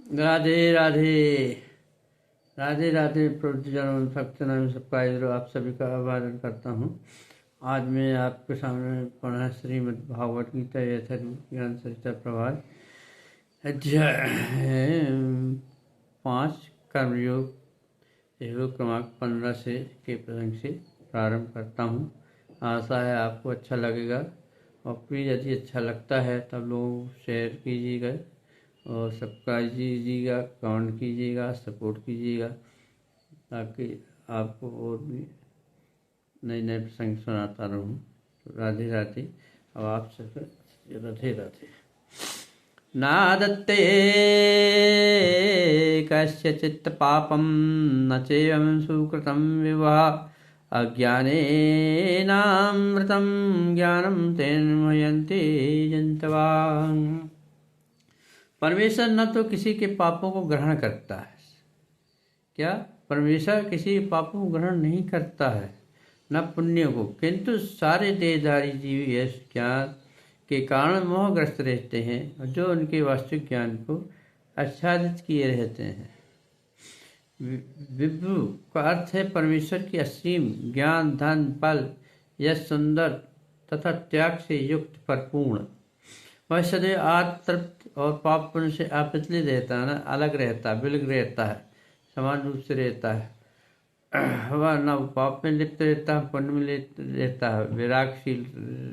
राधे राधे। राधे राधे प्रभुजनों भक्तजनों सबका इधर आप सभी का अभिवादन करता हूँ। आज मैं आपके सामने पुनः श्रीमद् भागवत गीता यथाज्ञान सरिता प्रभात अध्याय 5 कर्मयोग योग क्रमांक 15 से के प्रसंग से प्रारंभ करता हूँ। आशा है आपको अच्छा लगेगा और प्लीज़ यदि अच्छा लगता है तब लोग शेयर कीजिएगा और सब्सक्राइब कीजिएगा, कमेंट कीजिएगा, सपोर्ट कीजिएगा ताकि आपको और भी नए नए प्रसंग सुनाता रहूं। तो राधे राधे। अब आप सब राधे राधे। नादत्ते कस्यचित् पापं न चैवं सुकृतं विवाह अज्ञानेनामृतं ज्ञानं तेन मुह्यन्ते जन्तवः। परमेश्वर न तो किसी के पापों को ग्रहण करता है। क्या? परमेश्वर किसी के पापों को ग्रहण नहीं करता है, न पुण्य को, किंतु सारे देहधारी जीव यश ज्ञान के कारण मोहग्रस्त रहते हैं जो उनके वास्तविक ज्ञान को आच्छादित किए रहते हैं। विभु का अर्थ है परमेश्वर की असीम ज्ञान, धन, बल, यश, सुंदर तथा त्याग से युक्त परिपूर्ण। वह सदैव आतृप्त और पाप पुण्य से अप्रचलित रहता है, न अलग रहता, विलग रहता है, समान रूप से रहता है। वह न पाप में लिप्त रहता है, पुण्य में लिप्त रहता है, विरागशील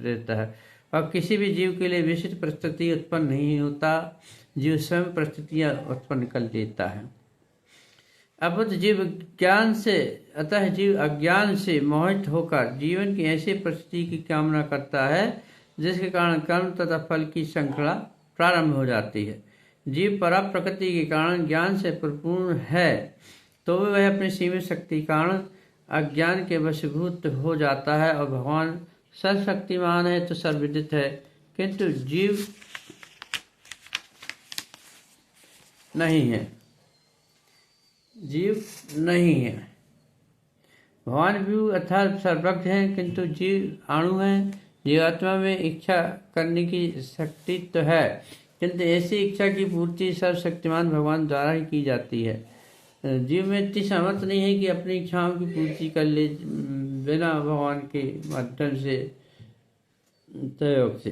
रहता है और किसी भी जीव के लिए विशिष्ट परिस्थिति उत्पन्न नहीं होता। जीव स्वयं परिस्थितियाँ उत्पन्न कर लेता है। अबुद्ध जीव ज्ञान से अतः जीव अज्ञान से मोहित होकर जीवन की ऐसी परिस्थिति की कामना करता है जिसके कारण कर्म तथा फल की श्रृंखला प्रारंभ हो जाती है। जीव परा प्रकृति के कारण ज्ञान से परिपूर्ण है तो वह अपनी सीमित शक्ति के कारण अज्ञान के वशीभूत हो जाता है और भगवान सर्वशक्तिमान है तो सर्वविदित है, किंतु जीव नहीं है। जीव नहीं है। भगवान भी अर्थात सर्वज्ञ हैं किंतु जीव अणु हैं। जीवात्मा में इच्छा करने की शक्ति तो है किंतु ऐसी इच्छा की पूर्ति सर्वशक्तिमान भगवान द्वारा ही की जाती है। जीव में इतनी सामर्थ्य नहीं है कि अपनी इच्छाओं की पूर्ति कर ले बिना भगवान के माध्यम से सहयोग से,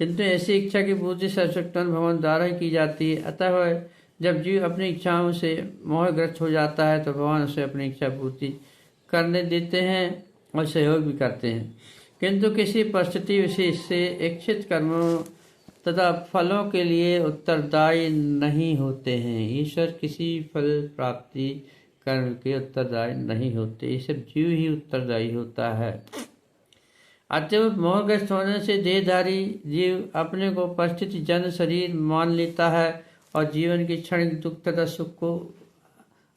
किंतु ऐसी इच्छा की पूर्ति सर्वशक्तिमान भगवान द्वारा ही की जाती है। अतः जब जीव अपनी इच्छाओं से मोहग्रस्त हो जाता है तो भगवान उसे अपनी इच्छा पूर्ति करने देते हैं और सहयोग भी करते हैं, किंतु किसी परिस्थिति विशेष से इच्छित कर्मों तथा फलों के लिए उत्तरदायी नहीं होते हैं। ईश्वर किसी फल प्राप्ति कर्म के उत्तरदायी नहीं होते, ये सब जीव ही उत्तरदायी होता है। अत्यंत मोहग्रस्त होने से देहधारी जीव अपने को परिस्थिति जन शरीर मान लेता है और जीवन के क्षणिक दुख तथा सुख को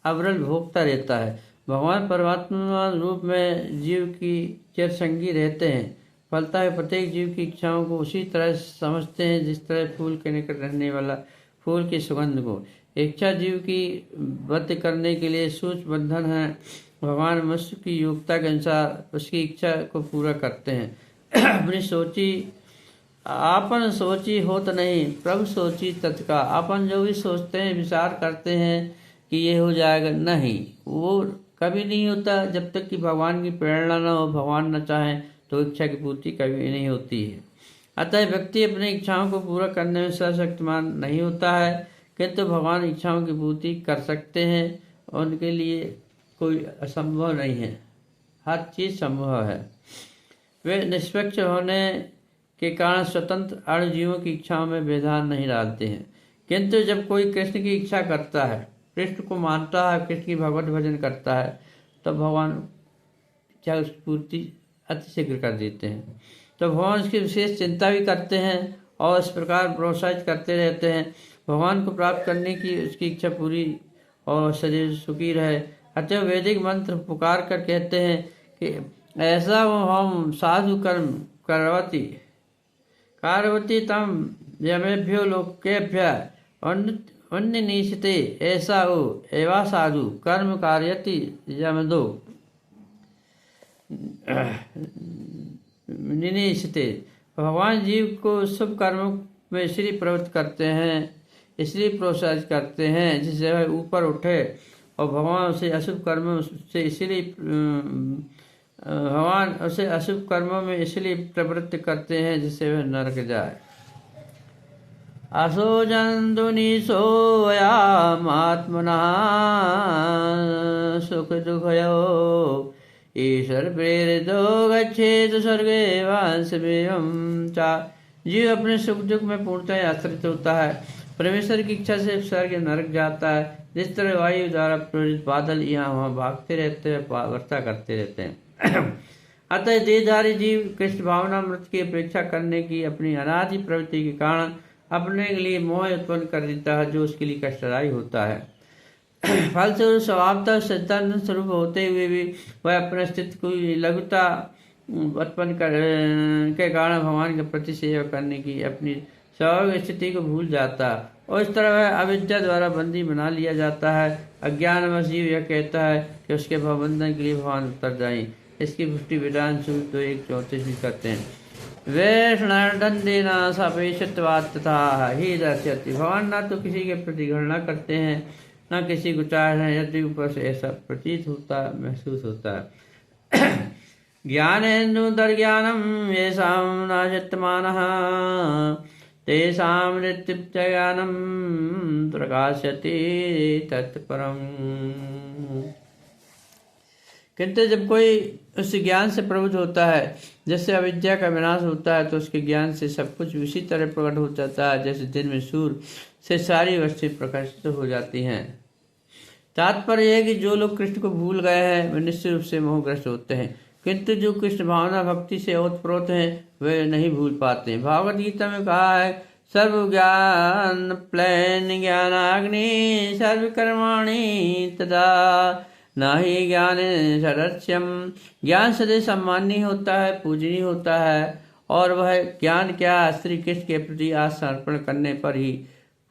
अविरल भोगता रहता है। भगवान परमात्मा रूप में जीव की चिरसंगी रहते हैं। फलता है प्रत्येक जीव की इच्छाओं को उसी तरह समझते हैं जिस तरह फूल के निकट रहने वाला फूल की सुगंध को। इच्छा जीव की बद्ध करने के लिए सूक्ष्म बंधन है। भगवान मनुष्य की योग्यता के अनुसार उसकी इच्छा को पूरा करते हैं। अपनी सोची आपन सोची होत नहीं, प्रभु सोची तत्का। अपन जो भी सोचते हैं, विचार करते हैं कि ये हो जाएगा, नहीं, वो कभी नहीं होता जब तक कि भगवान की प्रेरणा न हो, भगवान न चाहे तो इच्छा की पूर्ति कभी नहीं होती है। अतः व्यक्ति अपनी इच्छाओं को पूरा करने में सर्वशक्तिमान नहीं होता है, किंतु भगवान इच्छाओं की पूर्ति कर सकते हैं। उनके लिए कोई असंभव नहीं है, हर चीज़ संभव है। वे निष्पक्ष होने के कारण स्वतंत्र अणु जीवों की इच्छाओं में विधान नहीं डालते हैं, किंतु जब कोई कृष्ण की इच्छा करता है, कृष्ण को मानता है, कृष्ण की भगवत भजन करता है, तो भगवान क्या उसकी पूर्ति अति शीघ्र कर देते हैं। तो भगवान उसकी विशेष चिंता भी करते हैं और इस प्रकार प्रोत्साहित करते रहते हैं भगवान को प्राप्त करने की उसकी इच्छा पूरी और शरीर सुखी रहे। अतः वैदिक मंत्र पुकार कर कहते हैं कि ऐसा हम साधु कर्म करवती कारवती तम यमेभ्यो लोकेभ्य उन्निशीते ऐसा हो एवा साधु कर्म कार्यति यमदो निनिश्चिते। भगवान जीव को शुभ कर्मों में श्री प्रवृत्त करते हैं। इसलिए प्रोत्साहित करते हैं जिससे वह ऊपर उठे, और भगवान उसे अशुभ कर्मों में इसलिए प्रवृत्त करते हैं जिससे वह नरक जाए। असो जंतुनिशो वयामात्मनः सुख दुःखयो ईश्वर प्रेरितो गच्छेत स्वर्गे वांसमेवं चा। जीव अपने सुख दुख में पूर्णतः आश्रित होता है, परमेश्वर की इच्छा से स्वर्ग या नरक जाता है। जिस तरह वायु द्वारा प्रेरित बादल यहाँ वहाँ भागते रहते हैं, वर्षा करते रहते हैं। अतः देहधारी जीव कृष्ण भावना मृत की अपेक्षा करने की अपनी अनादि प्रवृत्ति के कारण अपने के लिए मोह उत्पन्न कर देता है, जो उसके लिए कष्टदायी होता है। फलस्वरूप स्वभावतः सिद्धांत स्वरूप होते हुए भी वह अपने अस्तित्व को लघुता उत्पन्न के कारण भगवान के प्रति सेवा करने की अपनी स्वाभाविक स्थिति को भूल जाता है, और इस तरह वह अविद्या द्वारा बंदी बना लिया जाता है। अज्ञानवश जीव यह कहता है कि उसके भवबंधन के लिए भगवान उत्तरदायी। इसकी पुष्टि वेदांत सूत्र 1:34 में करते हैं। वैष्णवदंडेन सापेक्षत्वात् तथा ही दर्शयति। भगवान न तो किसी के प्रति घृणा करते हैं, न किसी को चाहते हैं, यदि ऊपर से ऐसा प्रतीत होता महसूस होता है। ज्ञानेन्दुदर्ज्ञानम येषां नाशत्यमानः तेषां नित्यज्ञानम प्रकाशति तत्परम्। किंतु जब कोई उस ज्ञान से प्रवृत्त होता है जैसे अविद्या का विनाश होता है, तो उसके ज्ञान से सब कुछ उसी तरह प्रकट हो जाता है जैसे दिन में सूर्य से सारी वस्तुएं प्रकाशित हो जाती हैं। तात्पर्य है कि जो लोग कृष्ण को भूल गए हैं वे निश्चित रूप से मोहग्रस्त होते हैं, किंतु जो कृष्ण भावना भक्ति से ओतप्रोत हैं वे नहीं भूल पाते। भागवत गीता में कहा है, सर्व ज्ञान प्लेन ज्ञानाग्नि सर्व कर्माणि तदा नाही ज्ञान सरस्यम। ज्ञान सदैव सम्माननीय होता है, पूजनीय होता है, और वह ज्ञान क्या श्री कृष्ण के प्रति आत्मसमर्पण करने पर ही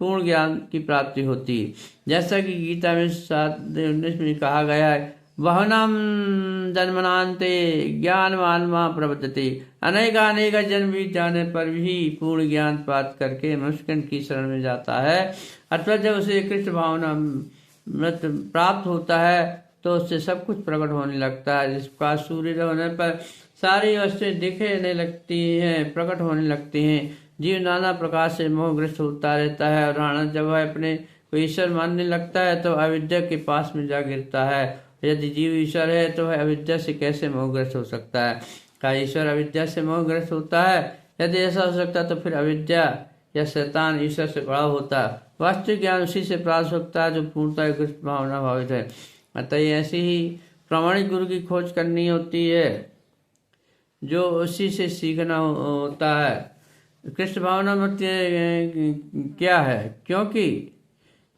पूर्ण ज्ञान की प्राप्ति होती है। जैसा कि गीता में 7:19 में कहा गया है, वहनम जन्मनान्ते ज्ञानवान मां प्रबद्धते। अनेक जन्म बीत जाने पर भी पूर्ण ज्ञान प्राप्त करके मनुष्य की शरण में जाता है, अथवा जब उसे कृष्ण भावना मृत प्राप्त होता है तो उससे सब कुछ प्रकट होने लगता है। जिस प्रकार सूर्य होने पर सारी वस्तुएं दिखने लगती हैं, प्रकट होने लगती हैं। जीव नाना प्रकार से मोहग्रस्त होता रहता है, और जब वह अपने को ईश्वर मानने लगता है तो अविद्या के पास में जा गिरता है। यदि जीव ईश्वर है तो वह अविद्या से कैसे मोहग्रस्त हो सकता है? क्या ईश्वर अविद्या से मोहग्रस्त होता है? यदि ऐसा हो सकता तो फिर अविद्या या शैतान ईश्वर से बड़ा होता। वास्तविक ज्ञान उसी से प्राप्त होता है जो पूर्णतः कृष्ण भावना भावित है। अतः ऐसी ही प्रामाणिक गुरु की खोज करनी होती है, जो उसी से सीखना होता है। कृष्ण भावना मत क्या है? क्योंकि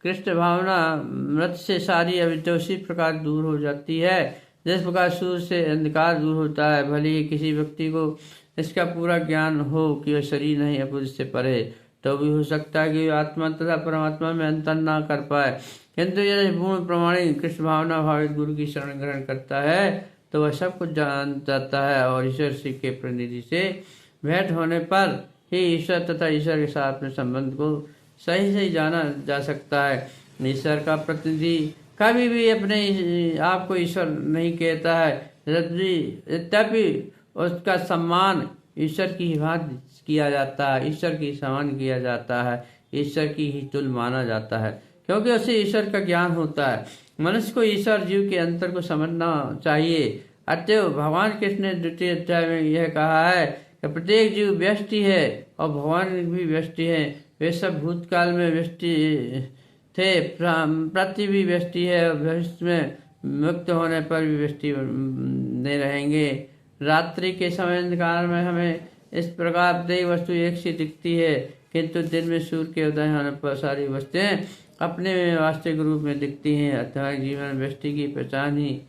कृष्ण भावना मृत से सारी अविद्या उसी प्रकार दूर हो जाती है जिस प्रकार सूर्य से अंधकार दूर होता है। भले ही किसी व्यक्ति को इसका पूरा ज्ञान हो कि वह शरीर नहीं अपुरुष से परे, तो भी हो सकता है कि आत्मा तथा परमात्मा में अंतर ना कर पाए। किंतु यदि पूर्ण प्रमाणिक कृष्ण भावना भावित गुरु की शरण ग्रहण करता है तो वह सब कुछ जान जाता है, और ईश्वर श्री के प्रतिनिधि से भेंट होने पर ही ईश्वर तथा ईश्वर के साथ अपने संबंध को सही जाना जा सकता है। ईश्वर का प्रतिनिधि कभी भी अपने आप को ईश्वर नहीं कहता है, यद्यपि उसका सम्मान ईश्वर की भांति किया जाता है, ईश्वर की समान किया जाता है, ईश्वर की ही तुल्य माना जाता है, क्योंकि उसे ईश्वर का ज्ञान होता है। मनुष्य को ईश्वर जीव के अंतर को समझना चाहिए। अतएव भगवान कृष्ण ने 2 अध्याय में यह कहा है कि प्रत्येक जीव व्यष्टि है और भगवान भी व्यष्टि है। वे सब भूतकाल में व्यष्टि थे, प्रति भी व्यष्टि है, और भविष्य में मुक्त होने पर भी व्यष्टि नहीं रहेंगे। रात्रि के समय अंधकार में हमें इस प्रकार प्रत्येक वस्तु एक सी दिखती है, किंतु दिन में सूर्य के उदय होने पर सारी वस्तुएं अपने वास्तविक रूप में दिखती हैं। अथवा जीवन व्यष्टि की पहचान ही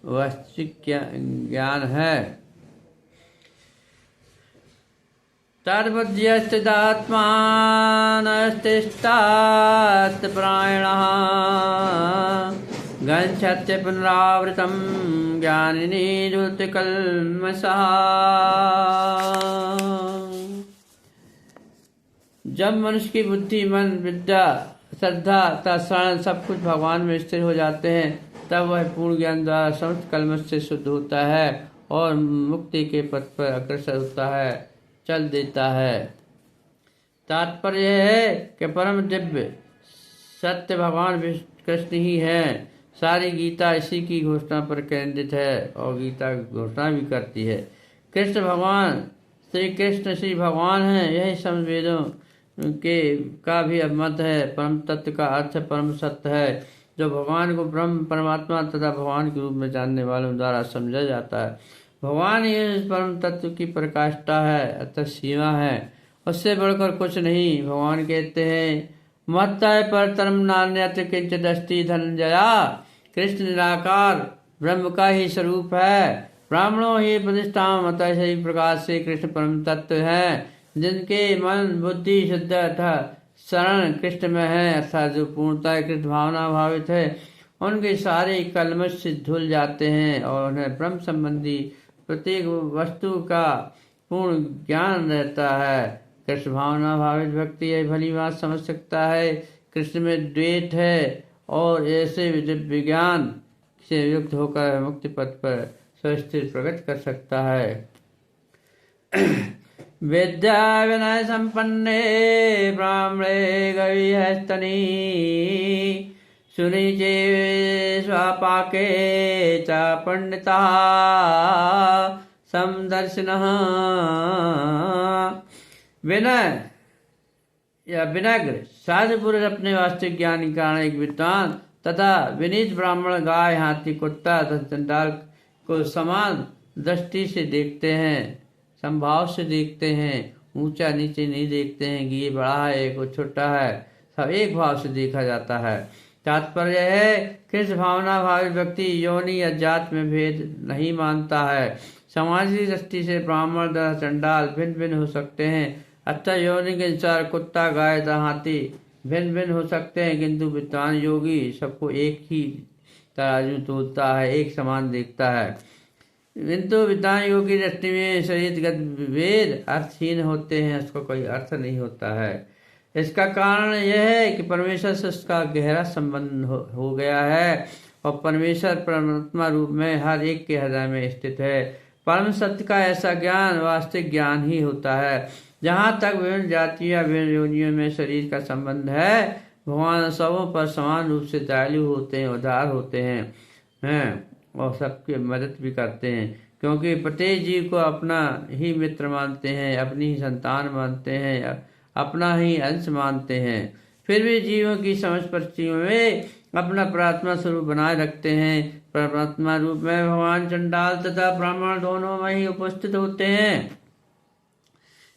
वास्तविक ज्ञान है। तद्बुद्ध्यस्थितात्मानस्तिष्ठात् प्रायणः गच्छत्य पुनरावृतं ज्ञानिनी धूतकल्मषः। जब मनुष्य की बुद्धि, मन, विद्या, श्रद्धा तथा शरण सब कुछ भगवान में स्थिर हो जाते हैं, तब वह पूर्ण ज्ञान द्वारा समस्त कलमश से शुद्ध होता है और मुक्ति के पथ पर अग्रसर होता है, चल देता है। तात्पर्य है कि परम दिव्य सत्य भगवान कृष्ण ही है। सारी गीता इसी की घोषणा पर केंद्रित है और गीता घोषणा भी करती है। कृष्ण भगवान श्री कृष्ण श्री भगवान है, यही समस्त वेदों के का भी मत है। परम तत्व का अर्थ परम सत्य है, जो भगवान को ब्रह्म, परमात्मा तथा भगवान के रूप में जानने वालों द्वारा समझा जाता है। भगवान ही इस परम तत्व की प्रकाष्ठा है, अतः सीमा है, उससे बढ़कर कुछ नहीं। भगवान कहते हैं, महत्ताय पर तरम नान्यत किंचित अस्ति धनंजया। कृष्ण निराकार ब्रह्म का ही स्वरूप है, ब्राह्मणों ही प्रतिष्ठा अतः सही प्रकार से कृष्ण परम तत्व है। जिनके मन, बुद्धि शुद्ध अथा शरण कृष्ण में है, अर्थात जो पूर्णतः कृष्ण भावना भावित है, उनके सारे कलमश से धुल जाते हैं और उन्हें ब्रह्म संबंधी प्रत्येक वस्तु का पूर्ण ज्ञान रहता है। कृष्ण भावना भावित व्यक्ति यह भली बात समझ सकता है कृष्ण में द्वैत है और ऐसे विज्ञान से युक्त होकर मुक्ति पथ पर स्वस्थिर प्रकट कर सकता है। विद्या विनय संपन्ने ब्राह्मणे गविहस्तनी सुनिचे स्वापाके च पंडिता समदर्शिनः। विनय या विनग्र साधु पुरुष अपने वास्तविक ज्ञान के कारण एक विद्वान तथा विनीत ब्राह्मण गाय, हाथी, कुत्ता तथा चंडाल को समान दृष्टि से देखते हैं, संभाव से देखते हैं, ऊंचा नीचे नहीं देखते हैं कि ये बड़ा है ये कुछ छोटा है, सब एक भाव से देखा जाता है। तात्पर्य है कृष्ण भावना भावित व्यक्ति योनि या जात में भेद नहीं मानता है। सामाजिक दृष्टि से ब्राह्मण तथा चंडाल भिन्न भिन्न हो सकते हैं, अतः योनि के अनुसार कुत्ता, गाय तथा हाथी भिन्न भिन्न हो सकते हैं, किंतु विद्वान योगी सबको एक ही तराजू तोलता है, एक समान देखता है। किंतु विद्वान योगी दृष्टि में शरीरगत भेद अर्थहीन होते हैं, उसको कोई अर्थ नहीं होता है। इसका कारण यह है कि परमेश्वर से उसका गहरा संबंध हो गया है और परमेश्वर परमात्मा रूप में हर एक के हृदय में स्थित है। परम सत्य का ऐसा ज्ञान वास्तविक ज्ञान ही होता है। जहाँ तक विभिन्न जातियों, विभिन्न योनियों में शरीर का संबंध है, भगवान सबों पर समान रूप से दयालु होते हैं, उदार होते हैं और सबकी मदद भी करते हैं, क्योंकि प्रत्येक जीव को अपना ही मित्र मानते हैं, अपनी ही संतान मानते हैं, अपना ही अंश मानते हैं। फिर भी जीवों की समझ परिस्थितियों में अपना प्रार्थना स्वरूप बनाए रखते हैं। परमात्मा रूप में भगवान चंडाल तथा ब्राह्मण दोनों में ही उपस्थित होते हैं।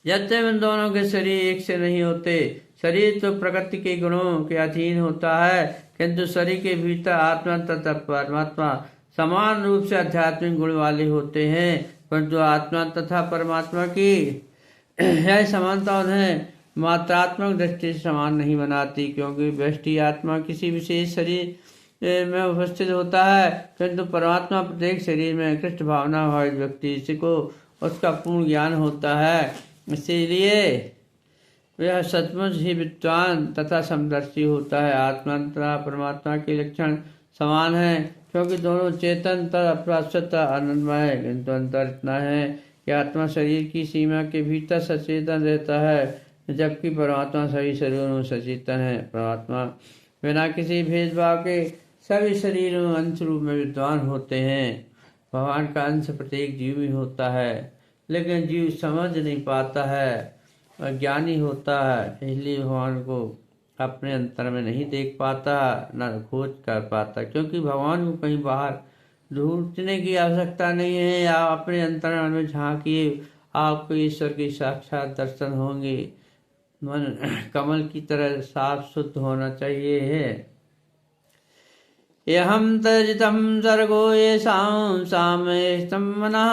यद्यपि इन दोनों के शरीर एक से नहीं होते, शरीर तो प्रकृति के गुणों के अधीन होता है, किंतु शरीर के भीतर आत्मा तथा परमात्मा समान रूप से आध्यात्मिक गुण वाले होते हैं, परंतु आत्मा तथा परमात्मा की यह समानता उन्हें मात्रात्मक दृष्टि से समान नहीं बनाती, क्योंकि व्यष्टि आत्मा किसी विशेष शरीर में उपस्थित होता है, किंतु परमात्मा प्रत्येक शरीर में कृष्ण भावना भावित व्यक्ति को उसका पूर्ण ज्ञान होता है। इसीलिए वह सचमुच ही विद्वान तथा समदर्शी होता है। आत्मा तथा परमात्मा के लक्षण समान है, क्योंकि दोनों चेतन तथा प्राश्चित आनंदमय है, किंतु अंतर इतना है कि आत्मा शरीर की सीमा के भीतर सचेतन रहता है, जबकि परमात्मा सभी शरीरों में सचेतन है। परमात्मा बिना किसी भेदभाव के सभी शरीरों में अंश रूप में विद्वान होते हैं। भगवान का अंश प्रत्येक जीव में होता है, लेकिन जीव समझ नहीं पाता है, अज्ञानी होता है, इसलिए भगवान को अपने अंतर में नहीं देख पाता, न खोज कर पाता, क्योंकि भगवान को कहीं बाहर ढूंढने की आवश्यकता नहीं है। आप अपने अंतर्मन में झांकिए, आपको ईश्वर की साक्षात दर्शन होंगे। मन कमल की तरह साफ शुद्ध होना चाहिए है। यहम तजितम सर्गो येषां साम्येष्टं मनः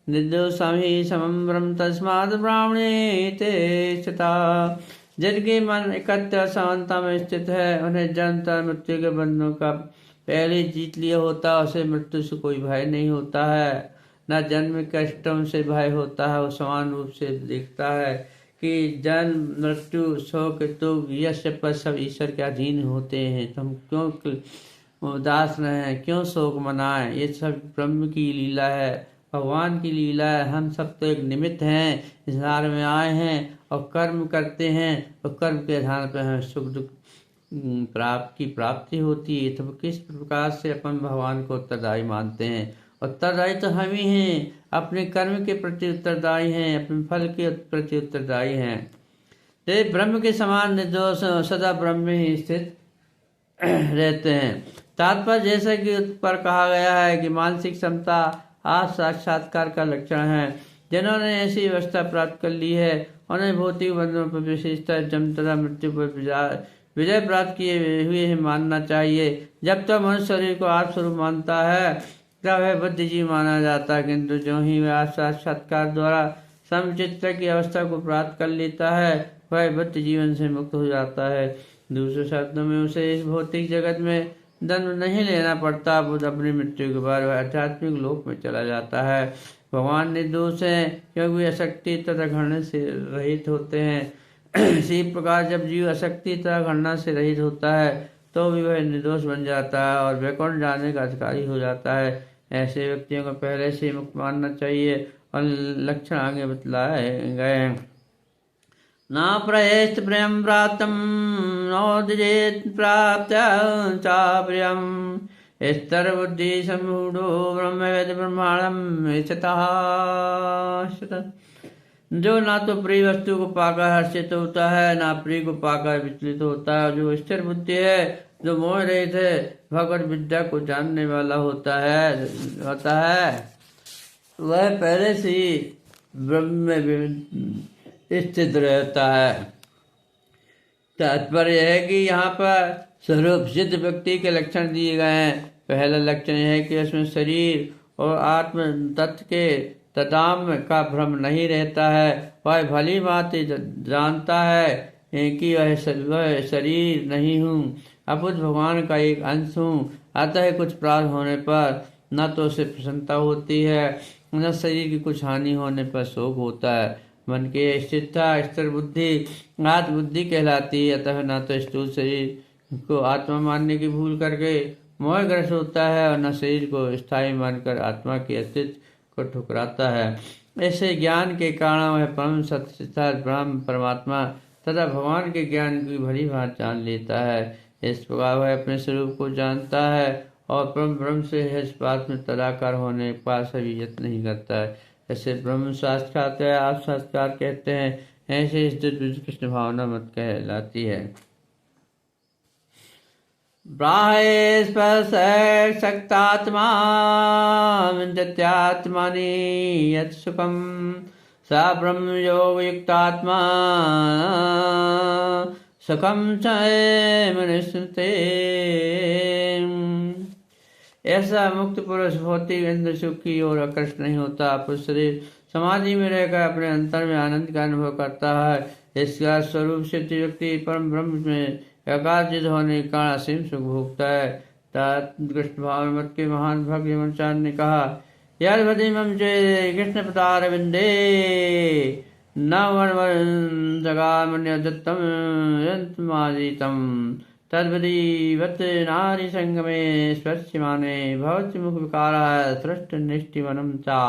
निर्दोषं हि समं ब्रह्म तस्माद् ब्राह्मणे ते स्थिता। जिनके मन एकत्र समानता में स्थित है, उन्हें जन्म मृत्यु के बंधनों का पहले जीत लिया होता, उसे मृत्यु से कोई भय नहीं होता है, न जन्म कष्टों से भय होता है। वो समान रूप से देखता है कि जन्म मृत्यु शोक दुख यश पर सब ईश्वर के अधीन होते हैं, तो हम क्यों उदास रहें, क्यों शोक मनाएं? ये सब ब्रह्म की लीला है, भगवान की लीला है। हम सब तो एक निमित्त हैं, इस संसार में आए हैं और कर्म करते हैं, और कर्म के आधार पर हमें सुख दुख की प्राप्ति होती है। तो किस प्रकार से अपन भगवान को उत्तरदायी मानते हैं? उत्तरदायी तो हम ही हैं, अपने कर्म के प्रति उत्तरदायी हैं, अपने फल के प्रति उत्तरदायी हैं। ते ब्रह्म के समान निर्दोष सदा ब्रह्म में ही स्थित रहते हैं। तात्पर्य जैसा कि ऊपर कहा गया है कि मानसिक क्षमता आज साक्षात्कार का लक्षण है। जिन्होंने ऐसी व्यवस्था प्राप्त कर ली है उन्हें भौतिक बंधनों पर विशेषता जन्म तथा मृत्यु पर विजय प्राप्त किए हुए मानना चाहिए। जब तक मनुष्य शरीर को आत्मस्वरूप मानता है तब वह बुद्धिजीवी माना जाता है, किंतु जो ही वह साक्षात्कार द्वारा समचित्त की अवस्था को प्राप्त कर लेता है वह बुद्धि जीवन से मुक्त हो जाता है। दूसरे शब्दों में उसे इस भौतिक जगत में जन्म नहीं लेना पड़ता। बुद्ध अपनी मृत्यु के बाद वह आध्यात्मिक लोक में चला जाता है। भगवान निर्दोष है क्योंकि वे अशक्ति तथा घृणा से रहित होते हैं। इसी प्रकार जब जीव अशक्ति तथा घृणा से रहित होता है तो भी वह निर्दोष बन जाता है और वैकुंठ जाने का अधिकारी हो जाता है। ऐसे व्यक्तियों को पहले से मुक्त मानना चाहिए और लक्षण आगे बतलाए गए हैं। न प्रयेष्ट प्रियं प्राप्तं नोदिजेत् प्राप्त च प्रियं स्तर बुद्धि सम्मूढ़ो ब्रह्मवेद ब्रह्मांडं इच्छतः। जो ना तो प्रिय वस्तु को पाकर हर्षित होता है, ना प्रिय को पाकर विचलित होता है। जो स्थिर बुद्धि है, जो मोह रहित है, भगवत विद्या को जानने वाला होता है वह पहले से ही ब्रह्म में स्थित रहता है। तात्पर्य है कि यहाँ पर स्वरूप सिद्ध व्यक्ति के लक्षण दिए गए हैं। पहला लक्षण यह है कि उसमें शरीर और आत्म तत्व के तदाम का भ्रम नहीं रहता है। वह भली भांति जानता है कि वह शरीर नहीं हूँ, अपुत भगवान का एक अंश हूँ। अतः कुछ प्राप्त होने पर न तो उसे प्रसन्नता होती है, न शरीर की कुछ हानि होने पर शोक होता है। मन के स्थिरता स्थिर बुद्धि आत्मबुद्धि कहलाती है। अतः न तो स्थूल शरीर को आत्मा मानने की भूल करके मोहग्रस्त होता है और न शरीर को स्थायी मानकर आत्मा के अस्तित्व को ठुकराता है। ऐसे ज्ञान के कारण वह परम सत्य ब्रह्म परमात्मा तथा भगवान के ज्ञान की भली भांति जान लेता है। इस प्रकार वह अपने स्वरूप को जानता है और परम ब्रह्म से इस बात में तदाकार होने का सभी यत्न नहीं करता है। ऐसे ब्रह्म साक्षात है, आप साक्षात कहते हैं। ऐसे स्थित कृष्ण भावना मत कहलाती है। ब्राह्ये स्पर्श शक्तात्मा विन्दत्यात्मानि यत् सुखं स ब्रह्म योग युक्तात्मा सुखम च मनुष्यते। ऐसा मुक्त पुरुष भौतिक इंद्र सुख की ओर आकर्षित नहीं होता। पुरुष शरीर समाधि में रहकर अपने अंतर में आनंद का अनुभव करता है। इसका स्वरूप सिद्ध व्यक्ति परम ब्रह्म में एकाग्रचित होने के कारण असीम सुख भोगता है। कृष्ण भाव मत के महान भक्त यमचार्य ने कहा, यद भदिमं चेत् कृष्ण पदार विंदे न वन जगामन्य दत्तम यंतमाजितम तद्वदीवत नारी संगमे स्पर्श्यमाने भवति मुख विकारा सृष्ट निष्ठिवनम चा।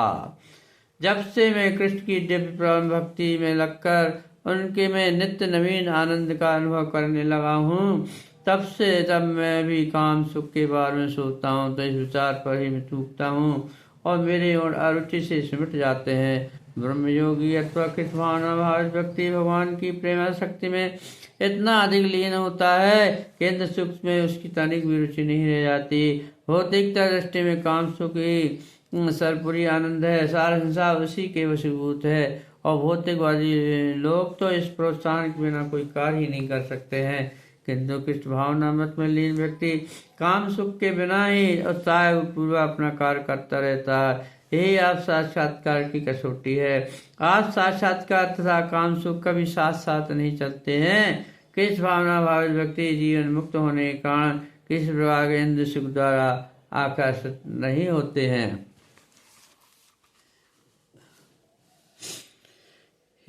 जब से मैं कृष्ण की दिव्य प्रेम भक्ति में लगकर उनके में नित्य नवीन आनंद का अनुभव करने लगा हूँ, तब से जब मैं भी काम सुख के बारे में सोचता हूँ तो इस विचार पर ही मैं चूकता हूँ और मेरे और अरुचि से सिमट जाते हैं। ब्रह्मयोगी अथवा कृष्ण भावना भावित व्यक्ति भगवान की प्रेम शक्ति में इतना अधिक लीन होता है कि इंद्र सुख में उसकी तनिक भी रुचि नहीं रह जाती। भौतिकता दृष्टि में काम सुख ही सर्वपुरी आनंद है, सारा संसार उसी के वशीभूत है और भौतिकवादी लोग तो इस प्रोत्साहन के बिना कोई कार्य ही नहीं कर सकते हैं। किंतु कृष्ण भावना मत में लीन व्यक्ति काम सुख के बिना ही उत्साह पूर्वक अपना कार्य करता रहता है। यही आप साक्षात्कार की कसौटी है। आप साक्षात्कार तथा काम सुख कभी साथ साथ नहीं चलते हैं। कृष्ण भावना भावित व्यक्ति जीवन मुक्त होने के कारण किसी प्रकार के इंद्र सुख द्वारा आकर्षित नहीं होते हैं।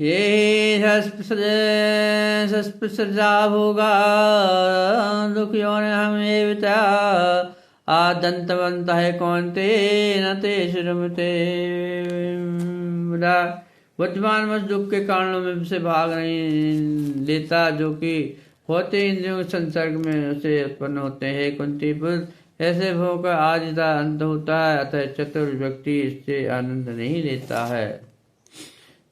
ये सस्पृशा भोगा दुखियों ने हमें बिता आदंतवंत है कौनते न ते श्रमते। वर्तमान में दुख के कारणों में से भाग नहीं लेता, जो कि होते इंद्रियों के संसर्ग में उसे उत्पन्न होते हैं। कुंती पुत्र ऐसे भोग का आदिता अंत होता है, अतः चतुर व्यक्ति इससे आनंद नहीं लेता है।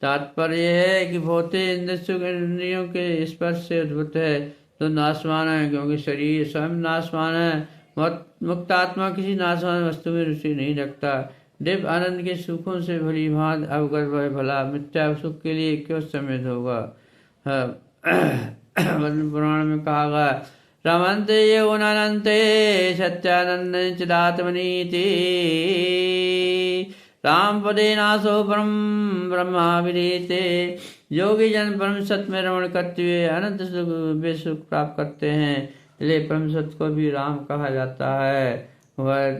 तात्पर्य है कि भौतिक इंद्रिय सुख इंद्रियों के स्पर्श से उद्भुत है तो नाशवान है, क्योंकि शरीर स्वयं नाशवान है। मुक्त आत्मा किसी नाशवान वस्तु में रुचि नहीं रखता। दिव्य आनंद के सुखों से भली भांति अवगत वह भला मिथ्या सुख के लिए क्यों समेत होगा। पुराण में कहा गया, रमन्ते ये अनन्ते सत्यानंद चिदात्मनीति राम पदे नासो परम ब्रह्मा विनीते। योगी जन परम सत्य में रमण करते हुए अनंत सुख वे सुख प्राप्त करते हैं, इसलिए परम सत्य को भी राम कहा जाता है। वह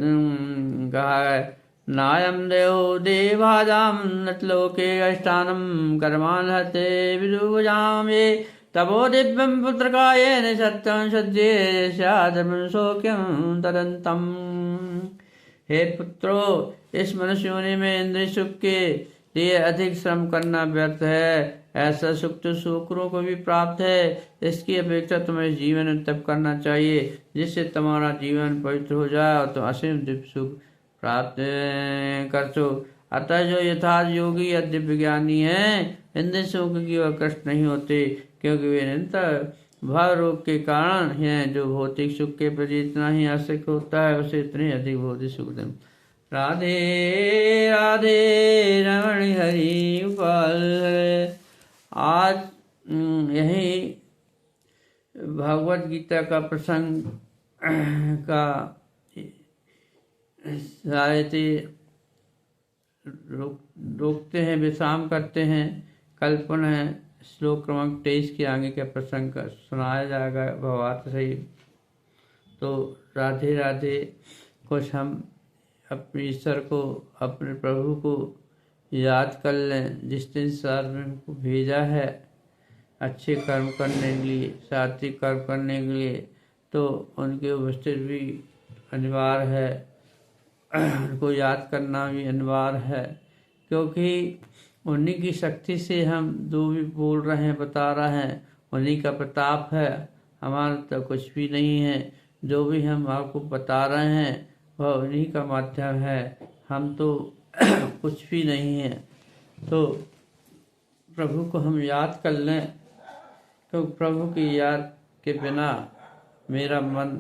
कहा है, नायम देव देवाजाम नतलोके अष्टानम कर्मान हते विदुजाम ये तपो दिव्यम पुत्रकायेन सत्यं सज्जे स्यादर्मं शोक्यं तदन्तम्। हे पुत्रो, इस मनुष्य योनि में इंद्रिय सुख के लिए अधिक श्रम करना व्यर्थ है। ऐसा सुख तो शूकरों को भी प्राप्त है। इसकी अपेक्षा तुम्हें जीवन में तप करना चाहिए, जिससे तुम्हारा जीवन पवित्र हो जाए और तुम असीम दिव्य सुख प्राप्त कर सो। अतः जो यथार्थ योगी या दिव्य ज्ञानी है, इंद्रिय सुख की ओर कष्ट नहीं होते, क्योंकि वे निरंतर भाव रोग के कारण हैं। जो भौतिक सुख के प्रति इतना ही आसक्त होता है, उसे इतने अधिक भौतिक सुख दें। राधे राधे रमण हरि गोपाल। आज यही भगवत गीता का प्रसंग का सारे रोकते हैं, विश्राम करते हैं। कल पुनः श्लोक क्रमांक 23 के आगे के प्रसंग का सुनाया जाएगा भावार्थ सही। तो राधे राधे। कुछ हम अपने ईश्वर को, अपने प्रभु को याद कर लें, जिस दिन सर में उनको भेजा है अच्छे कर्म करने के लिए, सात्विक कर्म करने के लिए, तो उनके उपस्थित भी अनिवार्य है, उनको याद करना भी अनिवार्य है, क्योंकि उन्हीं की शक्ति से हम जो भी बोल रहे हैं, बता रहे हैं, उन्हीं का प्रताप है। हमारा तो कुछ भी नहीं है। जो भी हम आपको बता रहे हैं वह उन्हीं का माध्यम है, हम तो कुछ भी नहीं है। तो प्रभु को हम याद कर लें, क्योंकि प्रभु की याद के बिना मेरा मन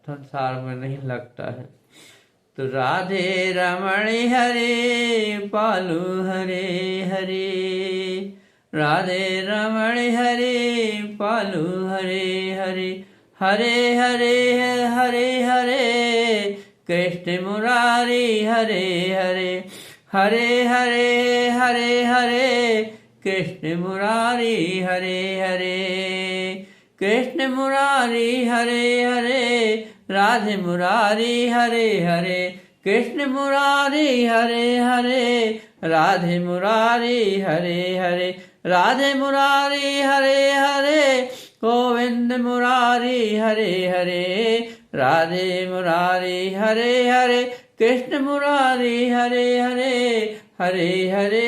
संसार में नहीं लगता है। तो राधे रमणि हरे पालू हरे हरे, राधे रमणि हरे पालू हरे हरे, हरे हरे हरे हरे कृष्ण मुरारी हरे हरे, हरे हरे हरे हरे कृष्ण मुरारी हरे हरे, कृष्ण मुरारी हरे हरे राधे मुरारी हरे हरे, कृष्ण मुरारी हरे हरे राधे मुरारी हरे हरे, राधे मुरारी हरे हरे गोविंद मुरारी हरे हरे, राधे मुरारी हरे हरे कृष्ण मुरारी हरे हरे, हरे हरे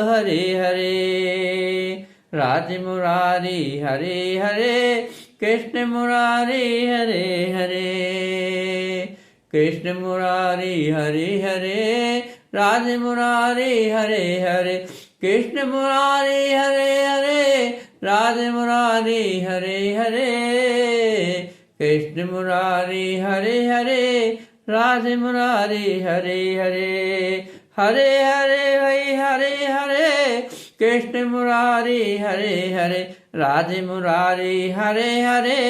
हरे हरे, राधे मुरारी हरे हरे कृष्ण मुरारी हरे हरे, कृष्ण मुरारी हरे हरे राधे मुरारी हरे हरे, कृष्ण मुरारी हरे हरे राधे मुरारी हरे हरे, कृष्ण मुरारी हरे हरे राधे मुरारी हरे हरे, हरे हरे वही हरे हरे कृष्ण मुरारी हरे हरे, राधे मुरारी हरे हरे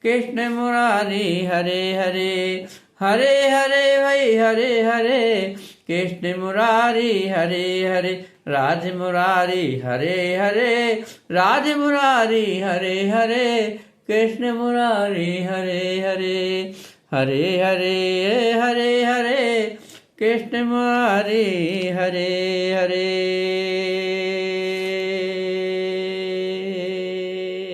कृष्ण मुरारी हरे हरे, हरे हरे वही हरे हरे कृष्ण मुरारी हरे हरे, राधे मुरारी हरे हरे राधे मुरारी हरे हरे कृष्ण मुरारी हरे हरे, हरे हरे हरे हरे कृष्ण मुरारी हरे हरे।